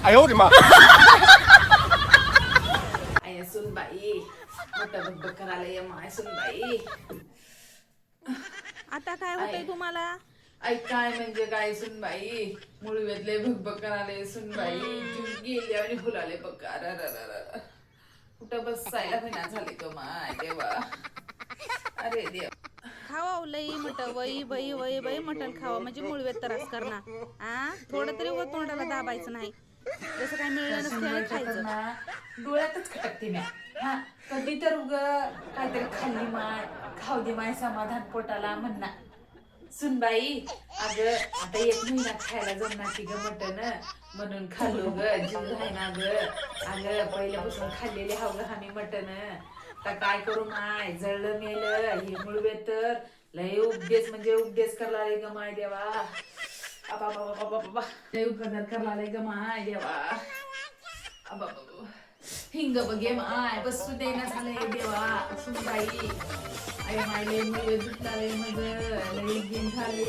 哎呦我的妈！ I सुनबाई मोठं बघ करायला ये माय सुनबाई. आता काय होतंय तुम्हाला? आई काय म्हणजे काय सुनबाई मुळव्यातले भगभग करायला सुनबाई जीव गेले आणि फुलाले बघ. अरे कुठं बसायला महिना झाले ग माय देवा. अरे देव खावा लई मट वई बाई वई बाई मटण खावा म्हणजे मुळव्यात त्रास करणार. थोडं तरी व तोंडाला दाबायचं नाही. जसं काय मिळलं नसतं खायचं. डोळ्यातच खटकते म्या. हा कधी तर उग काहीतरी खाल्ली माय खाऊ दे माय समाधान पोटाला म्हणणार. सुनबाई अगं आता 1 महिना खायला जमणार की ग मटण म्हणून खाल्लो ग जीव राहिना ग. अगं पहिल्यापासून खाल्लेले हाव ग आम्ही मटण. आता काय करू माय जळलं मेलं हे मुळवे तर लय उपदेश म्हणजे उपदेश करला रे ग माय देवा. बाबा लय उपकार करला रे ग माय देवा. हिंग बघे माय बसू देना झालंय देवा. सुनबाई अरे मायले मुळे दुखलाय मग लई दिन झाले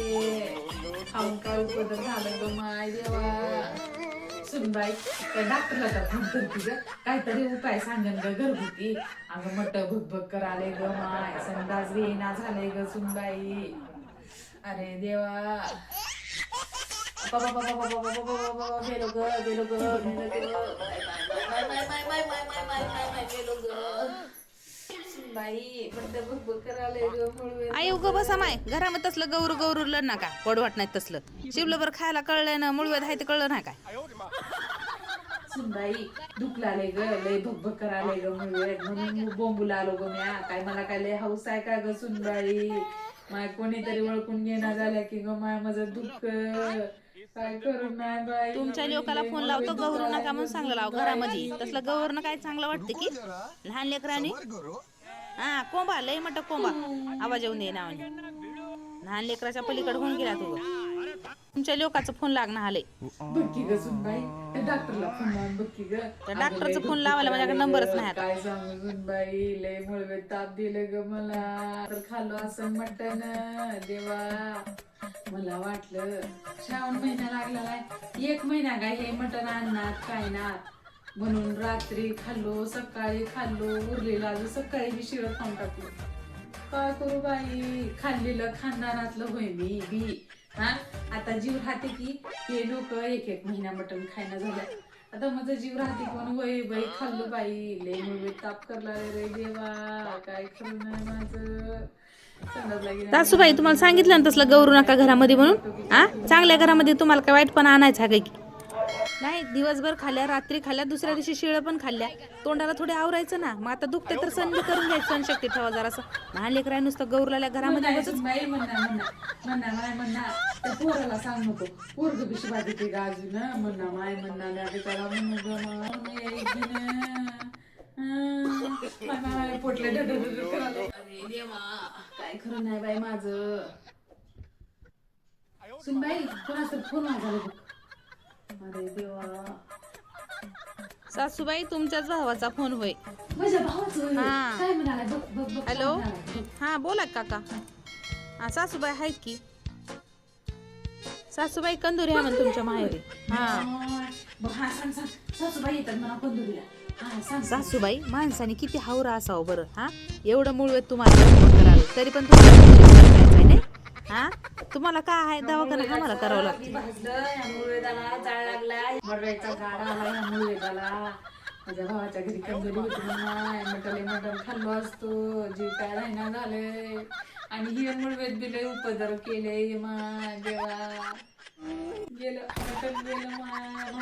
खाऊन काय उपदर झालं ग माय देवा. सुनबाई त्या डॉक्टरला तर फोन करते ग काहीतरी उपाय सांगन ग घरगुती. अगं मट भगभग कराले ग माय संडास घेईना झाले ग सुनबाई. अरे देवा गेलो ग गेलो ग गेलो ग. बाई म्हणते भगभग करायला ग मुळवे. आई उग बसा माय घरामध्ये तसलं गौरू गौरूलं ना का पडवाट नाही तसलं. शिवलं बरं खायला कळलंय ना मुळव्यात आहे ते कळलं नाही काय. सुनबाई दुखलाले ग लय भगभग करायला ग मुळवे म्हणून बोंबूला आलो ग म्या. काय मला काय लय हाऊस आहे का ग सुनबाई. माय कोणीतरी ओळखून घेणार झाल्या की ग माय माझं दुःख काय करू नाही बाई. तुमच्या लोकाला फोन लावतो गौरू नका म्हणून सांगलं लाव घरामध्ये. तसलं गौरनं काय चांगलं वाटतं की लहान लेकरांनी. कोंबा लय मोठा कोंबा आवाज येऊन दे नावाने. लहान लेकराच्या पलीकडे होऊन गेला तू. तुमच्या लोकांचा फोन लागणं आलंय. बक्की ग सुनबाई त्या डॉक्टरला फोन लावून बक्की ग. त्या डॉक्टरचा फोन लावायला माझ्याकडे नंबरच नाही आता. काय सांगू सुनबाई लय मुळवे ताप दिले ग मला. तर खाल्लो असं मटण देवा. मला वाटलं श्रावण महिना लागलेला 1 महिना काय हे मटण आणणार काय ना म्हणून रात्री खाल्लो सकाळी खाल्लो उरलेला अजून सकाळी बी शिळं खाऊन टाकलो. काय करू बाई खाल्लेलं खानदानातलं होय मी बी. आता जीव राहते की हे लोक 1 महिना मटण खायला झाल्या. आता माझा जीव राहते कोण वय बाई खाल्लो बाई लय मुळे ताप करला रे देवा. काय करू नाही माझं. सासूबाई तुम्हाला सांगितलं ना तसलं गौरू नका घरामध्ये म्हणून. चांगल्या घरामध्ये तुम्हाला काय वाईटपणा आणायचा काय की नाही. दिवसभर खाल्ल्या रात्री खाल्ल्या दुसऱ्या दिवशी शिळं पण खाल्ल्या. तोंडाला थोडे आवरायचं ना. मग आता दुखते तर सण बी करून घ्यायचं. सण शक्ती ठेवा जरासं. लहान लेकराय नुसतं गौरला घरामध्ये बसच. पोराला सांग नको पोरग बिशी बाजू गाजून म्हणा माय म्हणा त्याला पोटले काय खरं नाही बाई माझं. सुनबाई कोणाचा फोन झाला बघ. अरे देवा सासूबाई तुमच्याच भावाचा फोन होय. माझ्या भावाचं काय म्हणाला बघ. हॅलो बोला काका. सासूबाई आहेत की. सासूबाई कंदुरी आहे म्हण तुमच्या माहेरी. सासूबाई येतात म्हणा कंदुरीला. सासूबाई माणसाने किती हावरा असावं बरं. एवढं मुळवेत तुम्हाला करायला तरी पण तुम्हाला नाही. तुम्हाला काय आहे दवाखाना आम्हाला करावं लागतं. माझ्या भावाच्या घरी कंदुरी होती मटण खाल्लो असतो जीव काय राहिना झालंय. आणि हे मुळवेत बी लय उपद्रव केले माय देवा. गेलं मटण गेलं माय